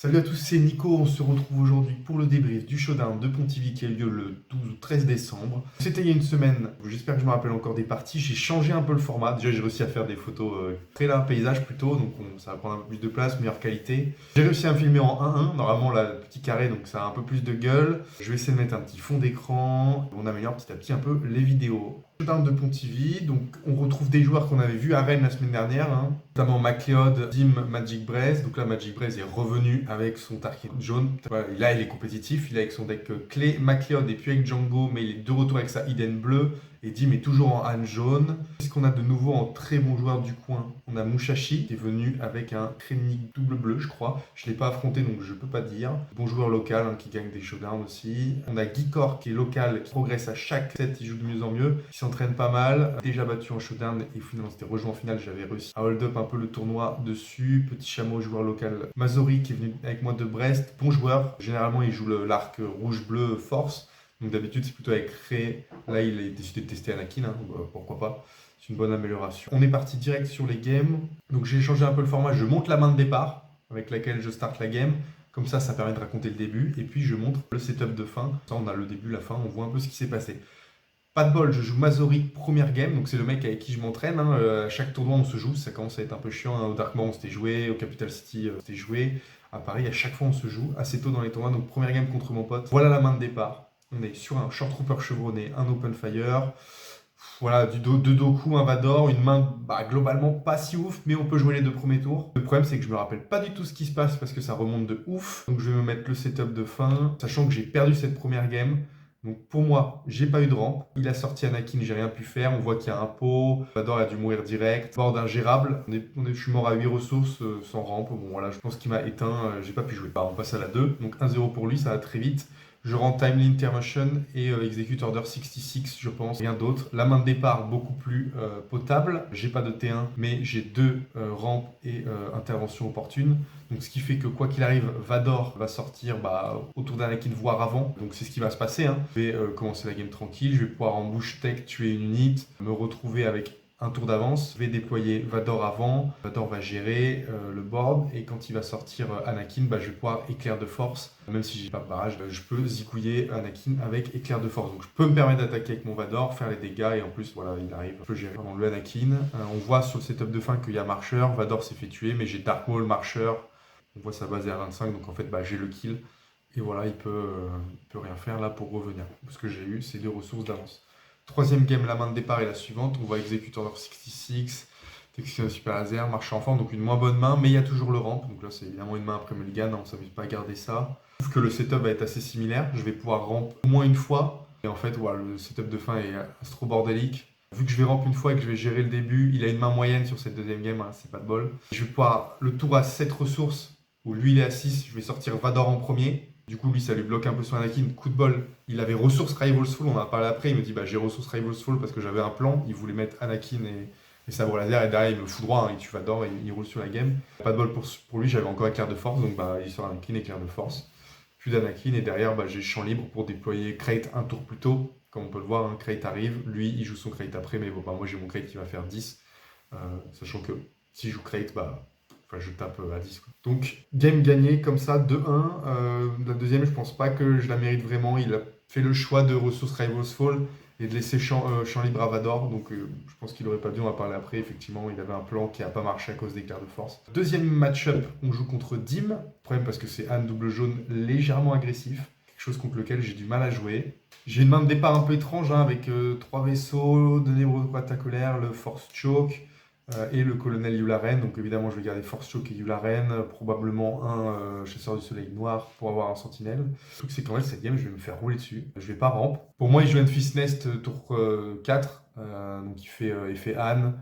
Salut à tous, c'est Nico. On se retrouve aujourd'hui pour le débrief du showdown de Pontivy qui a eu lieu le 12 ou 13 décembre. C'était il y a une semaine, j'espère que je me rappelle encore des parties. J'ai changé un peu le format. Déjà, j'ai réussi à faire des photos très large paysage plutôt, donc ça va prendre un peu plus de place, meilleure qualité. J'ai réussi à me filmer en 1-1, normalement là, le petit carré, donc ça a un peu plus de gueule. Je vais essayer de mettre un petit fond d'écran. On améliore petit à petit un peu les vidéos. Showdown de Pontivy, donc on retrouve des joueurs qu'on avait vus à Rennes la semaine dernière, notamment McLeod, Dim, Magic Braze. Donc là, Magic Braze est revenu avec son Tarkin jaune. Voilà, là, il est compétitif, il est avec son deck clé. McLeod est plus avec Django, mais il est de retour avec sa Eden bleue. Et Dim est toujours en Han jaune. Qu'est-ce qu'on a de nouveau en très bon joueur du coin? On a Mushashi qui est venu avec un Krennic double bleu, je crois. Je ne l'ai pas affronté, donc je ne peux pas dire. Bon joueur local qui gagne des showdowns aussi. On a Geekor qui est local, qui progresse à chaque set, il joue de mieux en mieux. Il s'entraîne pas mal. Déjà battu en showdown et finalement c'était rejoint en finale. J'avais réussi à hold up un peu le tournoi dessus. Petit chameau, joueur local. Mazori qui est venu avec moi de Brest. Bon joueur. Généralement, il joue l'arc rouge-bleu force. Donc d'habitude, c'est plutôt avec Ré. Là, il a décidé de tester Anakin, pourquoi pas. C'est une bonne amélioration. On est parti direct sur les games. Donc j'ai changé un peu le format. Je monte la main de départ avec laquelle je starte la game. Comme ça permet de raconter le début. Et puis je montre le setup de fin. Ça, on a le début, la fin. On voit un peu ce qui s'est passé. Pas de bol, je joue Mazori première game. Donc c'est le mec avec qui je m'entraîne. À chaque tournoi, on se joue. Ça commence à être un peu chiant. Au Darkmoor, on s'était joué. Au Capital City, on s'était joué. À Paris, à chaque fois, on se joue assez tôt dans les tournois. Donc première game contre mon pote. Voilà la main de départ. On est sur un Short Trooper chevronné, un Open Fire. Voilà, deux Doku, un Vador, une main globalement pas si ouf, mais on peut jouer les deux premiers tours. Le problème, c'est que je me rappelle pas du tout ce qui se passe parce que ça remonte de ouf. Donc je vais me mettre le setup de fin, sachant que j'ai perdu cette première game. Donc pour moi, j'ai pas eu de rampe. Il a sorti Anakin, j'ai rien pu faire. On voit qu'il y a un pot. Vador a dû mourir direct. Board ingérable. Je suis mort à 8 ressources sans rampe. Bon voilà, je pense qu'il m'a éteint. J'ai pas pu jouer. On passe à la 2. Donc 1-0 pour lui, ça va très vite. Je rends Timely Intervention et Execute Order 66, je pense, rien d'autre. La main de départ, beaucoup plus potable. J'ai pas de T1, mais j'ai deux rampes et intervention opportune. Donc ce qui fait que quoi qu'il arrive, Vador va sortir autour d'Anakin, voire avant. Donc c'est ce qui va se passer. Je vais commencer la game tranquille. Je vais pouvoir en bouche tech tuer une unit, me retrouver avec un tour d'avance. Je vais déployer Vador avant. Vador va gérer le board. Et quand il va sortir Anakin, je vais pouvoir éclair de force. Même si j'ai pas de barrage, je peux zigouiller Anakin avec éclair de force. Donc je peux me permettre d'attaquer avec mon Vador, faire les dégâts. Et en plus, voilà, il arrive. Je peux gérer le Anakin. On voit sur le setup de fin qu'il y a marcheur. Vador s'est fait tuer, mais j'ai Dark Maul, marcheur. On voit sa base est à 25. Donc en fait, j'ai le kill. Et voilà, il peut rien faire là pour revenir. Parce que j'ai eu ces deux ressources d'avance. Troisième game, la main de départ est la suivante. On voit Execute Order 66, Texture Super Laser, marche en forme, donc une moins bonne main, mais il y a toujours le ramp. Donc là, c'est évidemment une main après Mulligan, on ne s'amuse pas à garder ça. Je trouve que le setup va être assez similaire. Je vais pouvoir ramp au moins une fois. Et en fait, voilà, le setup de fin est trop bordélique. Vu que je vais ramp une fois et que je vais gérer le début, il a une main moyenne sur cette deuxième game, c'est pas de bol. Je vais pouvoir le tour à 7 ressources, où lui il est à 6, je vais sortir Vador en premier. Du coup, lui, ça lui bloque un peu son Anakin. Coup de bol, il avait ressources Rival's Fall, on en a parlé après. Il me dit j'ai ressources Rival's Fall parce que j'avais un plan. Il voulait mettre Anakin et sabre laser. Et derrière, il me fout droit, il tue Vador et il roule sur la game. Pas de bol pour lui, j'avais encore éclair de force. Donc il sort Anakin, éclair de force. Plus d'Anakin. Et derrière, j'ai champ libre pour déployer Crate un tour plus tôt. Comme on peut le voir, Crate arrive. Lui, il joue son Crate après. Mais bon, moi, j'ai mon Crate qui va faire 10. Sachant que si je joue Crate, je tape à 10. Quoi. Donc, game gagné comme ça, 2-1. La deuxième, je pense pas que je la mérite vraiment. Il a fait le choix de ressources Rival's Fall et de laisser champ libre à Vador. Donc, je pense qu'il aurait pas dû, on va parler après. Effectivement, il avait un plan qui n'a pas marché à cause des d'éclair de force. Deuxième match-up, on joue contre Dim. Problème parce que c'est Han double jaune légèrement agressif. Quelque chose contre lequel j'ai du mal à jouer. J'ai une main de départ un peu étrange avec 3 vaisseaux, de l'Hébreu-Colère, le Force Choke. Et le colonel Yularen, donc évidemment je vais garder Force Choke et Yularen, probablement un chasseur du soleil noir pour avoir un sentinelle. Le truc c'est qu'en fait cette game je vais me faire rouler dessus, je vais pas ramp. Pour moi il joue Enfys Nest tour 4, donc il fait Han,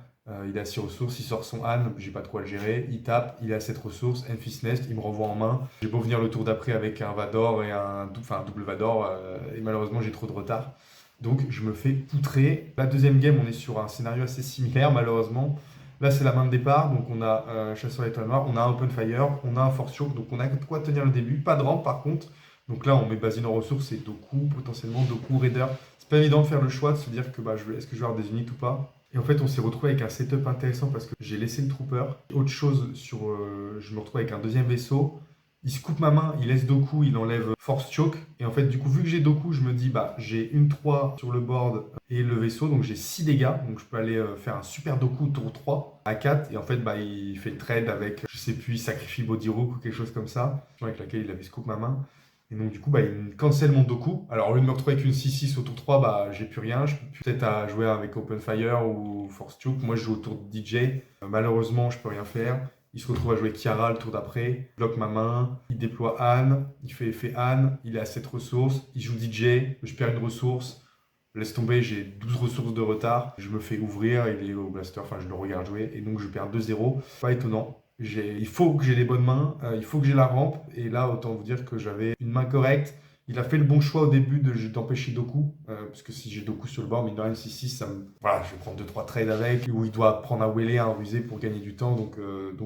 il a 6 ressources, il sort son Han, j'ai pas de quoi le gérer, il tape, il a 7 ressources, Enfys Nest, il me renvoie en main. J'ai beau venir le tour d'après avec un Vador et un double Vador, et malheureusement j'ai trop de retard. Donc je me fais poutrer. La deuxième game on est sur un scénario assez similaire malheureusement. Là, c'est la main de départ, donc on a Chasseur étoile noire, on a un Open Fire, on a un Force Choke, donc on a de quoi tenir le début. Pas de rampe par contre, donc là on met Basine en ressources et Doku, potentiellement Doku, Raider. C'est pas évident de faire le choix, de se dire que est-ce que je vais avoir des unités ou pas. Et en fait, on s'est retrouvé avec un setup intéressant parce que j'ai laissé le Trooper. Autre chose, je me retrouve avec un deuxième vaisseau. Il se coupe ma main, il laisse Doku, il enlève Force Choke. Et en fait, du coup, vu que j'ai Doku, je me dis, bah, j'ai une 3 sur le board et le vaisseau, donc j'ai 6 dégâts. Donc je peux aller faire un super Doku tour 3 à 4. Et en fait, bah, il fait le trade avec, je sais plus, il sacrifie Body Rook ou quelque chose comme ça, avec laquelle il avait scoop ma main. Et donc, du coup, bah, il me cancel mon Doku. Alors, au lieu de me retrouver avec une 6-6 au tour 3, bah, j'ai plus rien. Je peux peut-être à jouer avec Open Fire ou Force Choke. Moi, je joue au tour de DJ. Malheureusement, je peux rien faire. Il se retrouve à jouer Kiara le tour d'après, il bloque ma main, il déploie Anne, il fait effet Anne, il a 7 ressources, il joue DJ, je perds une ressource, laisse tomber, j'ai 12 ressources de retard, je me fais ouvrir, il est au blaster, enfin je le regarde jouer, et donc je perds 2-0. Pas étonnant. Il faut que j'ai les bonnes mains, il faut que j'ai la rampe, et là autant vous dire que j'avais une main correcte. Il a fait le bon choix au début d'empêcher Doku, parce que si j'ai Doku sur le bord, mine de rien, 6-6, voilà, je vais prendre 2-3 trades avec, où il doit prendre un wheeler, un rusé pour gagner du temps, donc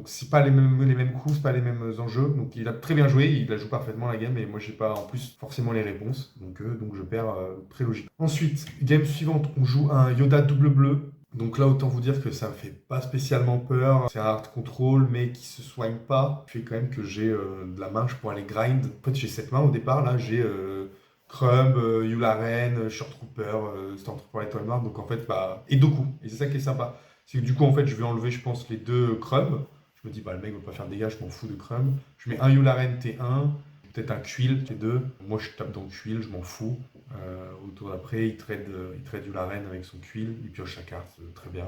c'est pas les mêmes coups, c'est pas les mêmes enjeux, donc il a très bien joué, il la joue parfaitement la game, et moi j'ai pas en plus forcément les réponses, donc je perds très logique. Ensuite, game suivante, on joue un Yoda double bleu. Donc là, autant vous dire que ça me fait pas spécialement peur. C'est un hard control, mais qui se soigne pas. Fait quand même que j'ai de la marge pour aller grind. En fait, j'ai 7 mains au départ. Là, j'ai Crumb, Yularen, Short Trooper, Stormtrooper Étoile Noire. Donc en fait, bah. Et Doku. Et c'est ça qui est sympa. C'est que du coup, en fait, je vais enlever, je pense, les deux Crumb. Je me dis, bah, le mec va pas faire de dégâts, je m'en fous de Crumb. Je mets un Yularen T1, peut-être un Quill T2. Moi, je tape dans le Quill, je m'en fous. Au tour d'après, il trade Yularen avec son Quill, il pioche sa carte, très bien.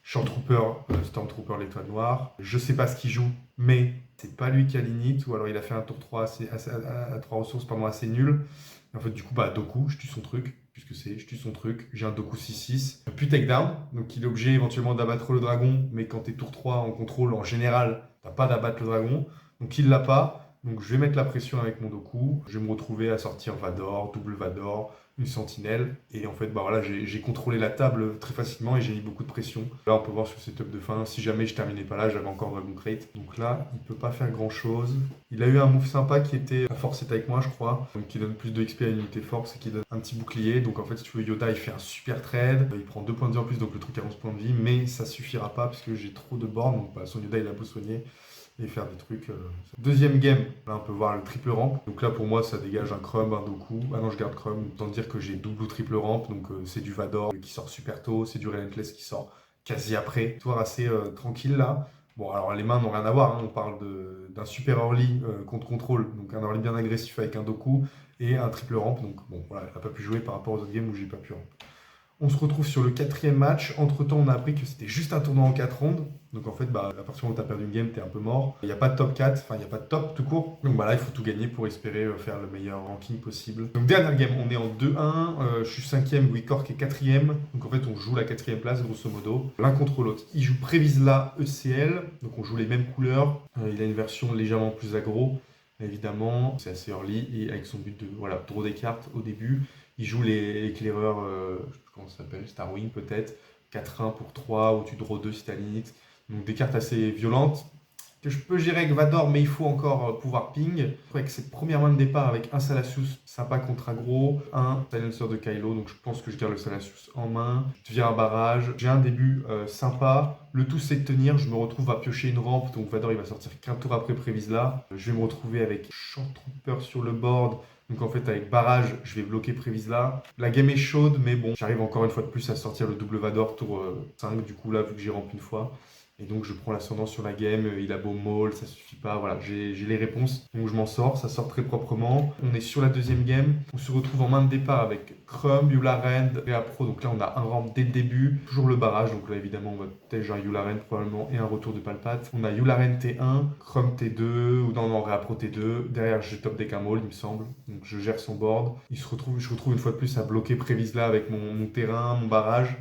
Short Trooper, Stormtrooper, l'étoile noire. Je sais pas ce qu'il joue, mais c'est pas lui qui a l'init, ou alors il a fait un tour 3 à 3 ressources, pardon, assez nul. Et en fait, du coup, bah, Doku, je tue son truc, puisque je tue son truc. J'ai un Doku 6-6, puis takedown, donc il est obligé éventuellement d'abattre le dragon, mais quand t'es tour 3 en contrôle, en général, t'as pas d'abattre le dragon, donc il l'a pas. Donc je vais mettre la pression avec mon Doku, je vais me retrouver à sortir Vador, double Vador, une sentinelle, et en fait bah voilà, j'ai contrôlé la table très facilement et j'ai mis beaucoup de pression. Là on peut voir sur le setup de fin, si jamais je terminais pas là, j'avais encore Dragon Crate. Donc là, il peut pas faire grand chose. Il a eu un move sympa qui était la force est avec moi je crois, donc qui donne plus de XP à une unité force et qui donne un petit bouclier. Donc en fait si tu veux Yoda il fait un super trade, il prend 2 points de vie en plus, donc le truc a 11 points de vie, mais ça suffira pas parce que j'ai trop de bornes, donc bah, son Yoda il a beau soigner et faire des trucs. Deuxième game, là on peut voir le triple ramp. Donc là pour moi ça dégage un Crumb, un Doku. Ah non je garde Crumb, autant dire que j'ai double ou triple ramp. Donc c'est du Vador qui sort super tôt, c'est du Relentless qui sort quasi après. Histoire assez tranquille là. Bon alors les mains n'ont rien à voir, hein. On parle d'un super early contre contrôle. Donc un early bien agressif avec un Doku et un triple ramp. Donc bon voilà, il n'a pas pu jouer par rapport aux autres games où j'ai pas pu ramp. On se retrouve sur le quatrième match. Entre-temps, on a appris que c'était juste un tournoi en 4 rondes. Donc en fait, bah, à partir du moment où tu as perdu une game, tu es un peu mort. Il n'y a pas de top 4, enfin il n'y a pas de top tout court. Donc bah, là, il faut tout gagner pour espérer faire le meilleur ranking possible. Donc dernière game, on est en 2-1. Je suis 5ème, Wicork est 4ème. Donc en fait, on joue la 4ème place, grosso modo. L'un contre l'autre. Il joue Prévisla ECL. Donc on joue les mêmes couleurs. Il a une version légèrement plus aggro. Évidemment, c'est assez early. Et avec son but de voilà, draw des cartes au début. Il joue les éclaireurs, je sais plus comment ça s'appelle, Starwing peut-être, 4-1 pour 3, ou tu draw 2 si t'as l'init. Donc des cartes assez violentes, que je peux gérer avec Vador, mais il faut encore pouvoir ping. Avec cette première main de départ avec un Salacious sympa contre aggro, un Silencer de Kylo, donc je pense que je garde le Salacious en main. Je deviens un barrage, j'ai un début sympa. Le tout c'est de tenir, je me retrouve à piocher une rampe, donc Vador il va sortir qu'un tour après Prévisla. Je vais me retrouver avec Short Trooper sur le board. Donc en fait avec barrage, je vais bloquer Prévisla. La game est chaude, mais bon, j'arrive encore une fois de plus à sortir le double Vador tour 5, du coup là vu que j'ai rampe une fois. Et donc je prends l'ascendant sur la game, il a beau maul, ça suffit pas, voilà, j'ai les réponses. Donc je m'en sors, ça sort très proprement. On est sur la deuxième game, on se retrouve en main de départ avec Crumb, Yularen, Réa Pro, donc là on a un ramp dès le début. Toujours le barrage, donc là évidemment on va tège un Yularen probablement et un retour de Palpate. On a Yularen T1, Crumb T2, ou non, Réa Pro T2. Derrière j'ai top deck un maul il me semble, donc je gère son board. Je retrouve une fois de plus à bloquer Prévisla avec mon terrain, mon barrage.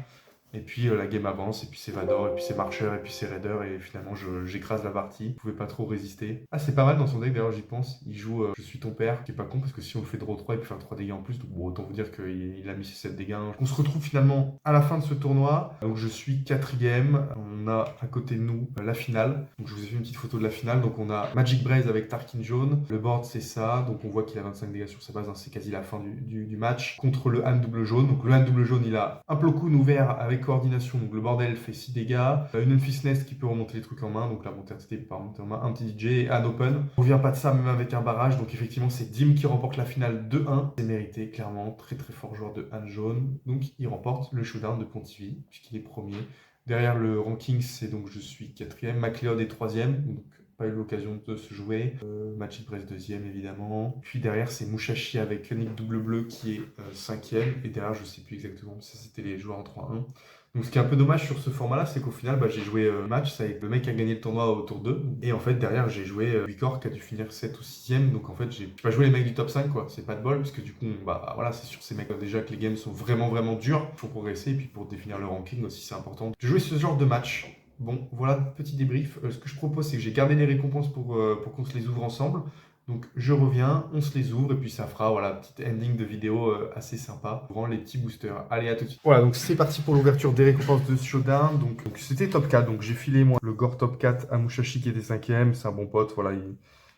Et puis la game avance, et puis c'est Vador, et puis c'est Marcher, et puis c'est Raider, et finalement j'écrase la partie. Je pouvais pas trop résister. Ah, c'est pas mal dans son deck, d'ailleurs j'y pense. Il joue Je suis ton père, qui est pas con, parce que si on le fait draw 3, il peut faire 3 dégâts en plus. Donc bon, autant vous dire qu'il a mis ses 7 dégâts. On se retrouve finalement à la fin de ce tournoi. Donc je suis 4ème. On a à côté de nous la finale. Donc je vous ai fait une petite photo de la finale. Donc on a Magic Braze avec Tarkin jaune. Le board c'est ça. Donc on voit qu'il a 25 dégâts sur sa base. Hein. C'est quasi la fin du match. Contre le Han double jaune. Donc le Han double jaune, il a un Plo Koon ouvert avec coordination, donc le bordel fait 6 dégâts. Une Memphis Nest qui peut remonter les trucs en main, donc la montée RTT peut pas remonter en main. Un petit DJ et un open. On revient pas de ça même avec un barrage, donc effectivement c'est Dim qui remporte la finale 2-1. C'est mérité, clairement, très très fort joueur de hand jaune. Donc il remporte le showdown de Pontivy, puisqu'il est premier. Derrière le ranking, c'est donc je suis 4e, MacLeod est 3e, donc pas eu l'occasion de se jouer. Match Press 2e évidemment. Puis derrière, c'est Musashi avec Koenig double bleu qui est 5e. Et derrière, je sais plus exactement, ça c'était les joueurs en 3-1. Donc ce qui est un peu dommage sur ce format-là, c'est qu'au final, j'ai joué match, c'est avec le mec qui a gagné le tournoi au tour 2. Et en fait, derrière, j'ai joué Vicor qui a dû finir 7 ou 6e. Donc en fait, j'ai pas joué les mecs du top 5, quoi. C'est pas de bol, parce que du coup, voilà, c'est sur ces mecs déjà que les games sont vraiment, vraiment durs pour progresser. Et puis pour définir le ranking aussi, c'est important. J'ai joué ce genre de match. Bon, voilà, petit débrief. Ce que je propose, c'est que j'ai gardé les récompenses pour qu'on se les ouvre ensemble. Donc je reviens, on se les ouvre et puis ça fera voilà petite ending de vidéo assez sympa pour les petits boosters. Allez, à tout de suite. Voilà, donc c'est parti pour l'ouverture des récompenses de ce showdown. Donc c'était top 4, donc j'ai filé moi le Gore top 4 à Musashi qui était 5e, c'est un bon pote, voilà,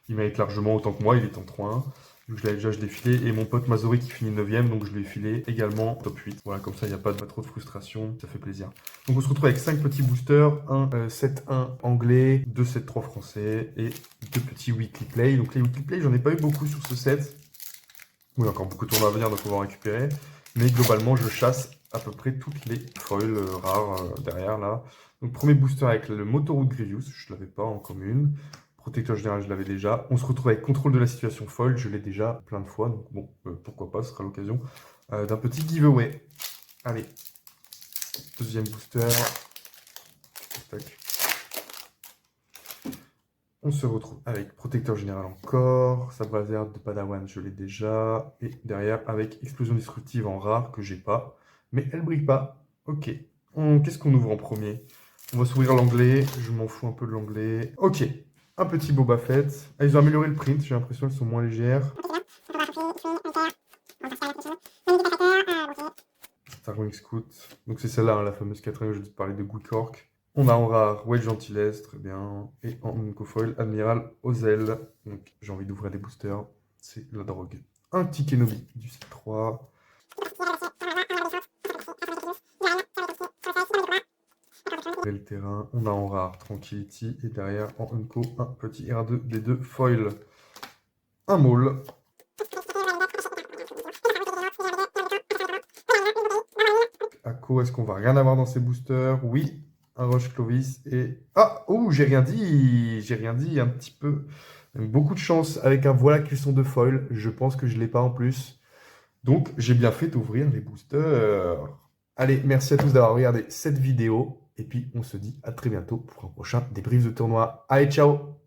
il mérite largement autant que moi, il est en 3-1. Donc je l'ai filé, et mon pote Mazori qui finit 9e, donc je lui ai filé également top 8. Voilà, comme ça il n'y a pas trop de frustration, ça fait plaisir. Donc on se retrouve avec 5 petits boosters, un 7-1 anglais, 2 7-3 français et 2 petits weekly play. Donc les weekly play, j'en ai pas eu beaucoup sur ce set. Oui, encore beaucoup de tournois à venir, donc on va en récupérer. Mais globalement, je chasse à peu près toutes les foils rares derrière là. Donc premier booster avec le Motoroad Grievous, je ne l'avais pas en commune. Protecteur général, je l'avais déjà. On se retrouve avec contrôle de la situation foil, je l'ai déjà plein de fois. Donc bon, pourquoi pas, ce sera l'occasion d'un petit giveaway. Allez, deuxième booster. Tac. On se retrouve avec protecteur général encore. Sabre laser de Padawan, je l'ai déjà. Et derrière, avec explosion destructive en rare, que j'ai pas. Mais elle brille pas. Ok. Qu'est-ce qu'on ouvre en premier? On va s'ouvrir l'anglais. Je m'en fous un peu de l'anglais. Ok. Un petit Boba Fett. Ah, ils ont amélioré le print, j'ai l'impression qu'elles sont moins légères. Starwing Scout. Donc c'est celle-là, hein, la fameuse 4e, je te parlais de Good Cork. On a en rare Wedge Antilles, très bien. Et en Uncofoil, Admiral Ozel. Donc j'ai envie d'ouvrir des boosters, c'est la drogue. Un petit Kenobi du C3. Le terrain, on a en rare Tranquility et derrière en Unco un petit R2 des 2 foils. Un Maul. Ako, est-ce qu'on va rien avoir dans ces boosters? Oui, un Roche Clovis et... Ah, oh, j'ai rien dit, un petit peu. Beaucoup de chance avec un voilà cuisson de foil. Je pense que je ne l'ai pas en plus. Donc, j'ai bien fait d'ouvrir les boosters. Allez, merci à tous d'avoir regardé cette vidéo. Et puis, on se dit à très bientôt pour un prochain débrief de tournoi. Allez, ciao!